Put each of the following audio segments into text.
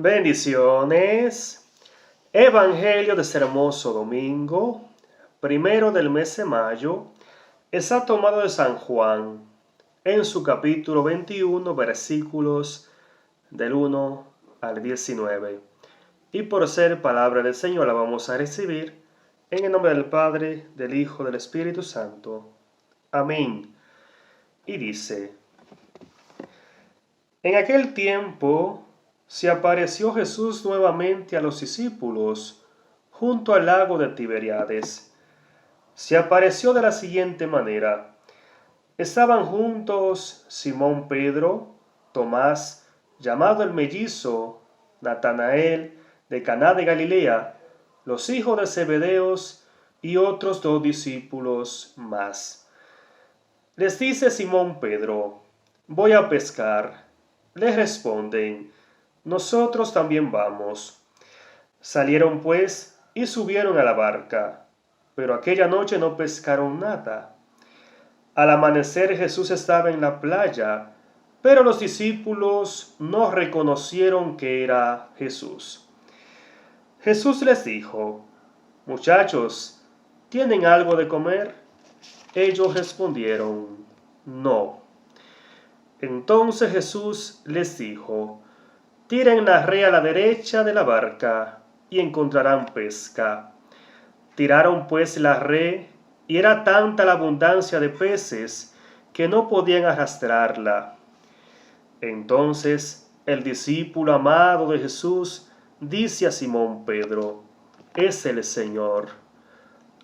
Bendiciones. Evangelio de este hermoso domingo, primero del mes de mayo, está tomado de San Juan, en su capítulo 21, versículos del 1 al 19. Y por ser palabra del Señor la vamos a recibir en el nombre del Padre, del Hijo, del Espíritu Santo. Amén. Y dice: En aquel tiempo se apareció Jesús nuevamente a los discípulos junto al lago de Tiberíades. Se apareció de la siguiente manera. Estaban juntos Simón Pedro, Tomás, llamado el mellizo, Natanael, de Caná de Galilea, los hijos de Zebedeos y otros 2 discípulos más. Les dice Simón Pedro: voy a pescar. Les responden: nosotros también vamos. Salieron pues y subieron a la barca, pero aquella noche no pescaron nada. Al amanecer Jesús estaba en la playa, pero los discípulos no reconocieron que era Jesús. Jesús les dijo: muchachos, ¿tienen algo de comer? Ellos respondieron: no. Entonces Jesús les dijo: tiren la red a la derecha de la barca y encontrarán pesca. Tiraron pues la red, y era tanta la abundancia de peces que no podían arrastrarla. Entonces el discípulo amado de Jesús dice a Simón Pedro: es el Señor.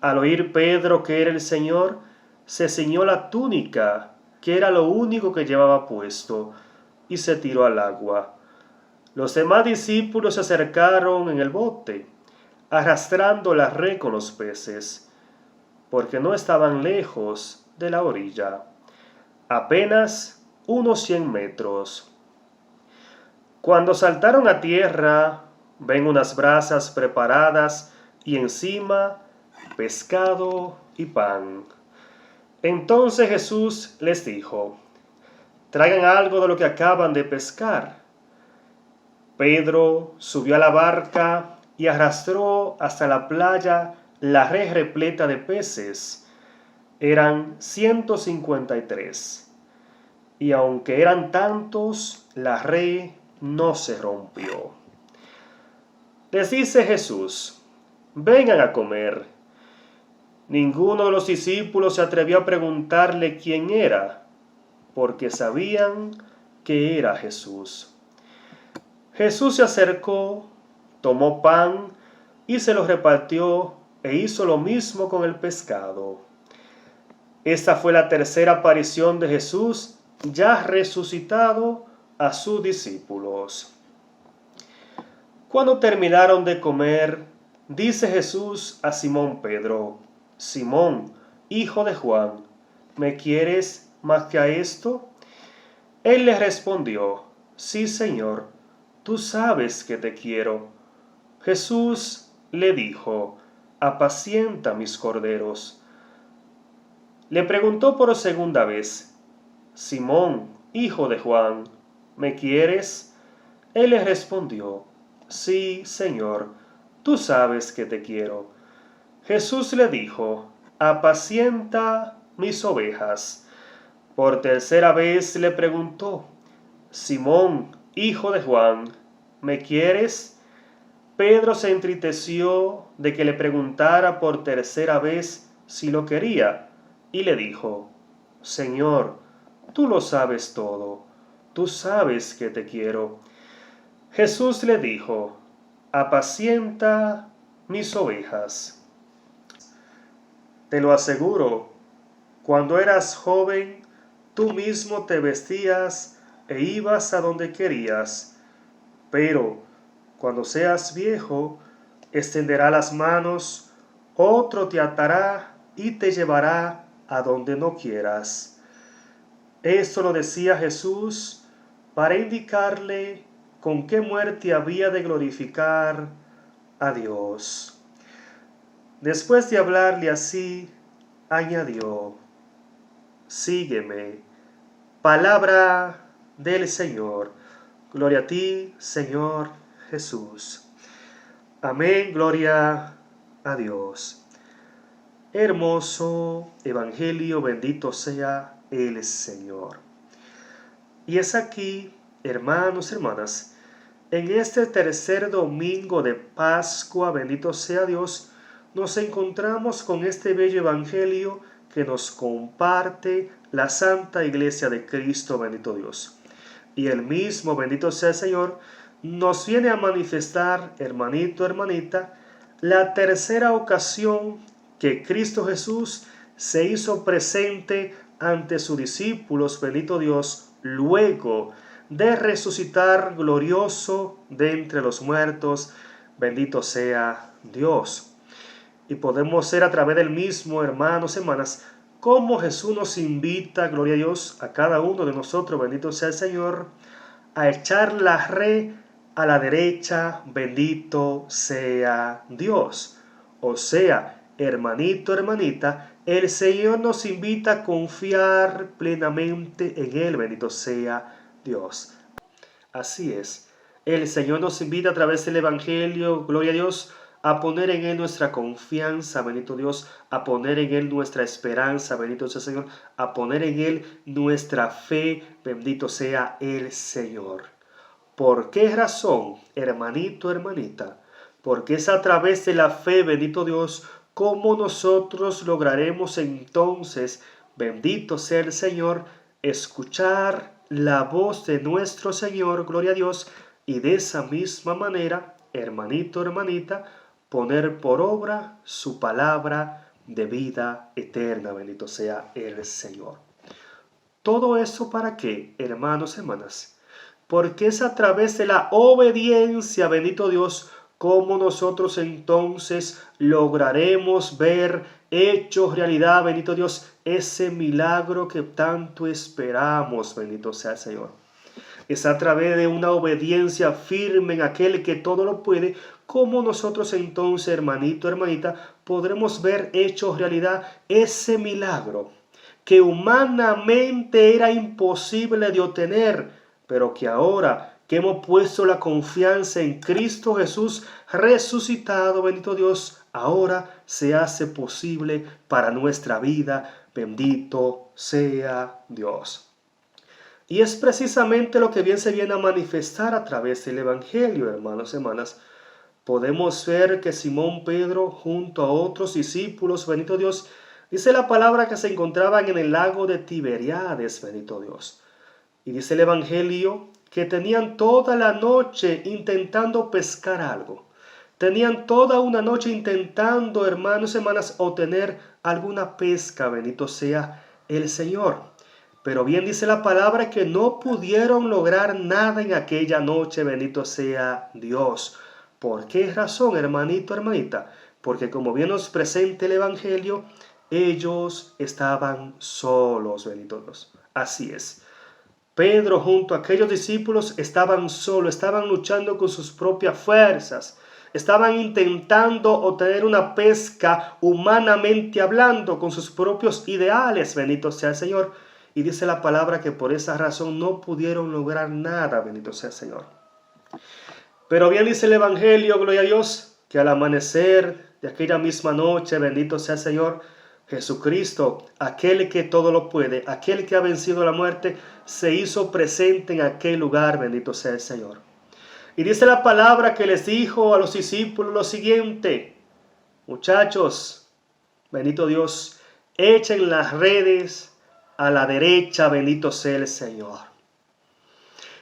Al oír Pedro que era el Señor, se ciñó la túnica, que era lo único que llevaba puesto, y se tiró al agua. Los demás discípulos se acercaron en el bote, arrastrando la red con los peces, porque no estaban lejos de la orilla, apenas unos 100 metros. Cuando saltaron a tierra, ven unas brasas preparadas y encima pescado y pan. Entonces Jesús les dijo: traigan algo de lo que acaban de pescar. Pedro subió a la barca y arrastró hasta la playa la red repleta de peces. Eran 153. Y aunque eran tantos, la red no se rompió. Les dice Jesús: vengan a comer. Ninguno de los discípulos se atrevió a preguntarle quién era, porque sabían que era Jesús. Jesús se acercó, tomó pan y se lo repartió, e hizo lo mismo con el pescado. Esta fue la tercera aparición de Jesús, ya resucitado, a sus discípulos. Cuando terminaron de comer, dice Jesús a Simón Pedro: Simón, hijo de Juan, ¿me quieres más que a esto? Él le respondió: sí, Señor, tú sabes que te quiero. Jesús le dijo: apacienta mis corderos. Le preguntó por segunda vez: Simón, hijo de Juan, ¿me quieres? Él le respondió: sí, Señor, tú sabes que te quiero. Jesús le dijo: apacienta mis ovejas. Por tercera vez le preguntó: Simón, hijo de Juan, ¿me quieres? Pedro se entristeció de que le preguntara por tercera vez si lo quería, y le dijo: Señor, tú lo sabes todo, tú sabes que te quiero. Jesús le dijo: apacienta mis ovejas. Te lo aseguro, cuando eras joven, tú mismo te vestías e ibas a donde querías, pero cuando seas viejo, extenderá las manos, otro te atará y te llevará a donde no quieras. Esto lo decía Jesús para indicarle con qué muerte había de glorificar a Dios. Después de hablarle así, añadió: sígueme. Palabra del Señor. Gloria a ti, Señor Jesús. Amén, gloria a Dios. Hermoso Evangelio, bendito sea el Señor. Y es aquí, hermanos, hermanas, en este tercer domingo de Pascua, bendito sea Dios, nos encontramos con este bello Evangelio que nos comparte la Santa Iglesia de Cristo, bendito Dios. Y el mismo, bendito sea el Señor, nos viene a manifestar, hermanito, hermanita, la tercera ocasión que Cristo Jesús se hizo presente ante sus discípulos, bendito Dios, luego de resucitar glorioso de entre los muertos, bendito sea Dios. Y podemos ser a través del mismo, hermanos, hermanas, como Jesús nos invita, gloria a Dios, a cada uno de nosotros, bendito sea el Señor, a echar la red a la derecha, bendito sea Dios. O sea, hermanito, hermanita, el Señor nos invita a confiar plenamente en Él, bendito sea Dios. Así es, el Señor nos invita a través del Evangelio, gloria a Dios, a poner en Él nuestra confianza, bendito Dios, a poner en Él nuestra esperanza, bendito sea el Señor, a poner en Él nuestra fe, bendito sea el Señor. ¿Por qué razón, hermanito, hermanita? Porque es a través de la fe, bendito Dios, cómo nosotros lograremos entonces, bendito sea el Señor, escuchar la voz de nuestro Señor, gloria a Dios, y de esa misma manera, hermanito, hermanita, poner por obra su palabra de vida eterna, bendito sea el Señor. ¿Todo eso para qué, hermanos, hermanas? Porque es a través de la obediencia, bendito Dios, como nosotros entonces lograremos ver hecho realidad, bendito Dios, ese milagro que tanto esperamos, bendito sea el Señor. Es a través de una obediencia firme en aquel que todo lo puede, como nosotros entonces, hermanito, hermanita, podremos ver hecho realidad ese milagro que humanamente era imposible de obtener, pero que ahora que hemos puesto la confianza en Cristo Jesús resucitado, bendito Dios, ahora se hace posible para nuestra vida, bendito sea Dios. Y es precisamente lo que bien se viene a manifestar a través del Evangelio, hermanos y hermanas. Podemos ver que Simón Pedro, junto a otros discípulos, bendito Dios, dice la palabra que se encontraban en el lago de Tiberíades, bendito Dios. Y dice el Evangelio que tenían toda la noche intentando pescar algo. Tenían toda una noche intentando, hermanos y hermanas, obtener alguna pesca, bendito sea el Señor. Pero bien dice la palabra que no pudieron lograr nada en aquella noche, bendito sea Dios. ¿Por qué razón, hermanito, hermanita? Porque como bien nos presenta el Evangelio, ellos estaban solos, bendito Dios. Así es. Pedro junto a aquellos discípulos estaban solos, estaban luchando con sus propias fuerzas. Estaban intentando obtener una pesca humanamente hablando con sus propios ideales, bendito sea el Señor. Y dice la palabra que por esa razón no pudieron lograr nada, bendito sea el Señor. Pero bien dice el Evangelio, gloria a Dios, que al amanecer de aquella misma noche, bendito sea el Señor, Jesucristo, aquel que todo lo puede, aquel que ha vencido la muerte, se hizo presente en aquel lugar, bendito sea el Señor. Y dice la palabra que les dijo a los discípulos lo siguiente: muchachos, bendito Dios, echen las redes a la derecha, bendito sea el Señor.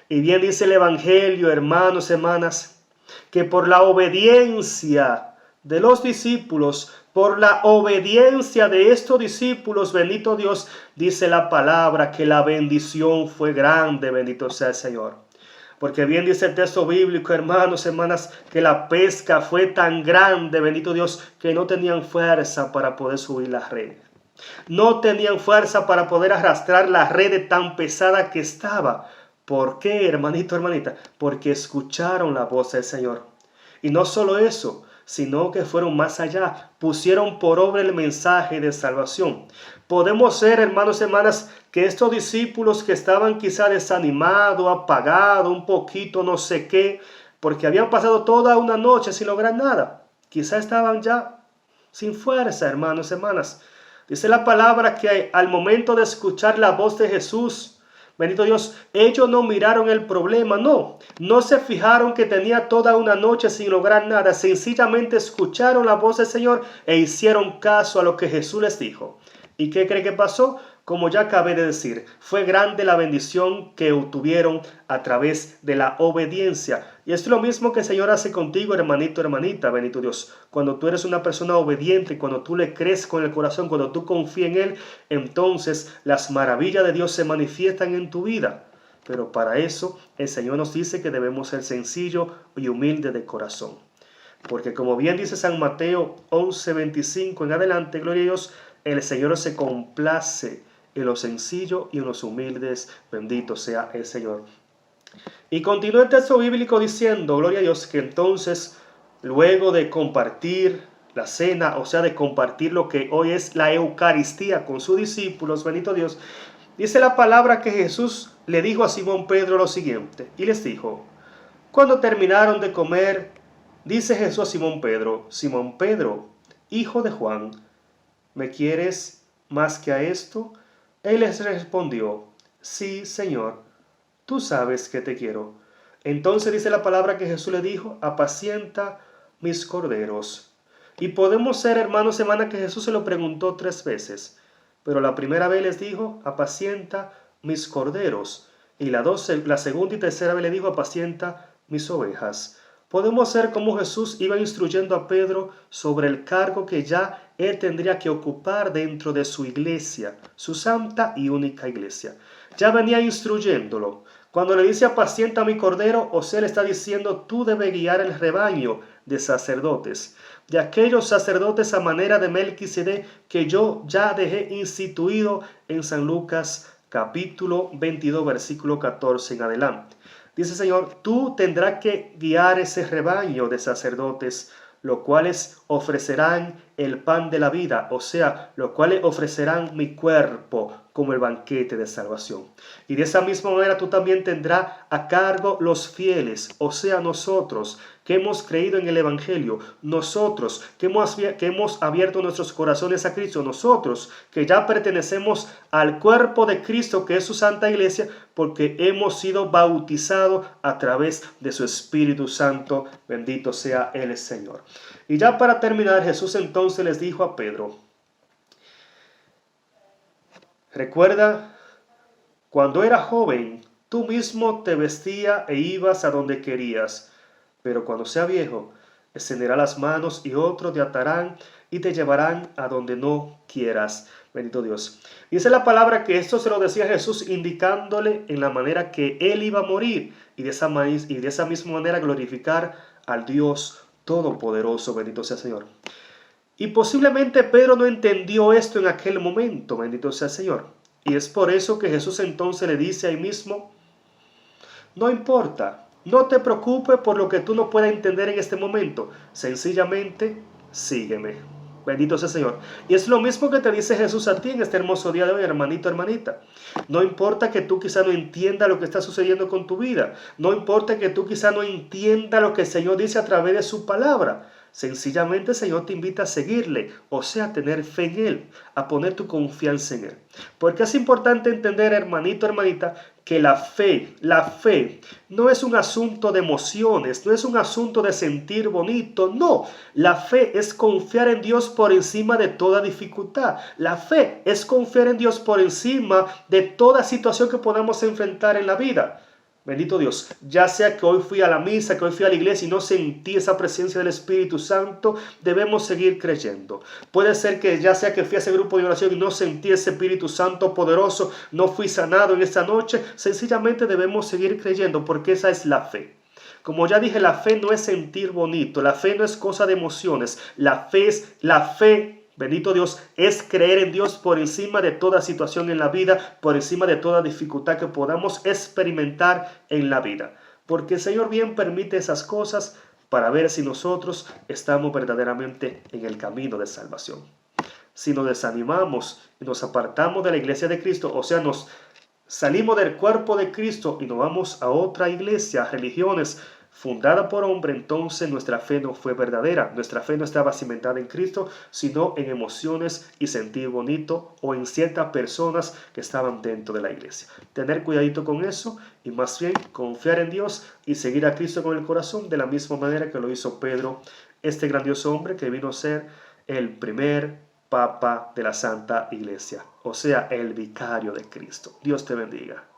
Y bien dice el Evangelio, hermanos, hermanas, que por la obediencia de los discípulos, por la obediencia de estos discípulos, bendito Dios, dice la palabra que la bendición fue grande, bendito sea el Señor. Porque bien dice el texto bíblico, hermanos, hermanas, que la pesca fue tan grande, bendito Dios, que no tenían fuerza para poder subir las redes. No tenían fuerza para poder arrastrar la red tan pesada que estaba. ¿Por qué, hermanito, hermanita? Porque escucharon la voz del Señor. Y no solo eso, sino que fueron más allá, pusieron por obra el mensaje de salvación. Podemos ser, hermanos y hermanas, que estos discípulos que estaban quizá desanimados, apagados, un poquito no sé qué, porque habían pasado toda una noche sin lograr nada. Quizá estaban ya sin fuerza, hermanos y hermanas. Dice la palabra que al momento de escuchar la voz de Jesús, bendito Dios, ellos no miraron el problema, no se fijaron que tenía toda una noche sin lograr nada, sencillamente escucharon la voz del Señor e hicieron caso a lo que Jesús les dijo. ¿Y qué cree que pasó? Como ya acabé de decir, fue grande la bendición que obtuvieron a través de la obediencia. Y esto es lo mismo que el Señor hace contigo, hermanito, hermanita, bendito Dios. Cuando tú eres una persona obediente, cuando tú le crees con el corazón, cuando tú confías en Él, entonces las maravillas de Dios se manifiestan en tu vida. Pero para eso el Señor nos dice que debemos ser sencillos y humildes de corazón. Porque como bien dice San Mateo 11:25 en adelante, gloria a Dios, el Señor se complace en los sencillos y en los humildes, bendito sea el Señor. Y continúa el texto bíblico diciendo, gloria a Dios, que entonces, luego de compartir la cena, o sea, de compartir lo que hoy es la Eucaristía con sus discípulos, bendito Dios, dice la palabra que Jesús le dijo a Simón Pedro lo siguiente, y les dijo, cuando terminaron de comer, dice Jesús a Simón Pedro, hijo de Juan, ¿me quieres más que a esto? Él les respondió, sí, Señor, tú sabes que te quiero. Entonces dice la palabra que Jesús le dijo, apacienta mis corderos. Y podemos ser, hermanos, hermanas, que Jesús se lo preguntó 3 veces. Pero la primera vez les dijo, apacienta mis corderos. Y la segunda y tercera vez le dijo, apacienta mis ovejas. Podemos ser como Jesús iba instruyendo a Pedro sobre el cargo que ya él tendría que ocupar dentro de su iglesia, su santa y única iglesia. Ya venía instruyéndolo. Cuando le dice apacienta a mi cordero, o sea, le está diciendo tú debes guiar el rebaño de sacerdotes, de aquellos sacerdotes a manera de Melquisedec que yo ya dejé instituido en San Lucas capítulo 22 versículo 14 en adelante. Dice el Señor, tú tendrás que guiar ese rebaño de sacerdotes, los cuales ofrecerán el pan de la vida, o sea, los cuales ofrecerán mi cuerpo como el banquete de salvación. Y de esa misma manera tú también tendrás a cargo los fieles, o sea, nosotros que hemos creído en el Evangelio, nosotros que hemos abierto nuestros corazones a Cristo, nosotros que ya pertenecemos al cuerpo de Cristo, que es su Santa Iglesia, porque hemos sido bautizados a través de su Espíritu Santo, bendito sea el Señor. Y ya para terminar, Jesús entonces les dijo a Pedro, recuerda, cuando era joven, tú mismo te vestías e ibas a donde querías, pero cuando sea viejo, extenderá las manos y otros te atarán y te llevarán a donde no quieras. Bendito Dios. Dice la palabra que esto se lo decía Jesús indicándole en la manera que él iba a morir y de esa misma manera glorificar al Dios Todopoderoso. Bendito sea el Señor. Y posiblemente Pedro no entendió esto en aquel momento. Bendito sea el Señor. Y es por eso que Jesús entonces le dice ahí mismo, no importa, no te preocupes por lo que tú no puedas entender en este momento. Sencillamente, sígueme. Bendito sea el Señor. Y es lo mismo que te dice Jesús a ti en este hermoso día de hoy, hermanito, hermanita. No importa que tú quizá no entiendas lo que está sucediendo con tu vida. No importa que tú quizá no entiendas lo que el Señor dice a través de su palabra. Sencillamente el Señor te invita a seguirle, o sea, a tener fe en Él, a poner tu confianza en Él. Porque es importante entender, hermanito, hermanita, que la fe no es un asunto de emociones, no es un asunto de sentir bonito, no. La fe es confiar en Dios por encima de toda dificultad. La fe es confiar en Dios por encima de toda situación que podamos enfrentar en la vida. Bendito Dios, ya sea que hoy fui a la misa, que hoy fui a la iglesia y no sentí esa presencia del Espíritu Santo, debemos seguir creyendo. Puede ser que ya sea que fui a ese grupo de oración y no sentí ese Espíritu Santo poderoso, no fui sanado en esta noche, sencillamente debemos seguir creyendo porque esa es la fe. Como ya dije, la fe no es sentir bonito, la fe no es cosa de emociones, la fe es la fe. Bendito Dios, es creer en Dios por encima de toda situación en la vida, por encima de toda dificultad que podamos experimentar en la vida. Porque el Señor bien permite esas cosas para ver si nosotros estamos verdaderamente en el camino de salvación. Si nos desanimamos y nos apartamos de la iglesia de Cristo, o sea, nos salimos del cuerpo de Cristo y nos vamos a otra iglesia, a religiones, fundada por hombre, entonces nuestra fe no fue verdadera. Nuestra fe no estaba cimentada en Cristo, sino en emociones y sentir bonito o en ciertas personas que estaban dentro de la iglesia. Tener cuidadito con eso y más bien confiar en Dios y seguir a Cristo con el corazón de la misma manera que lo hizo Pedro, este grandioso hombre que vino a ser el primer Papa de la Santa Iglesia, o sea, el vicario de Cristo. Dios te bendiga.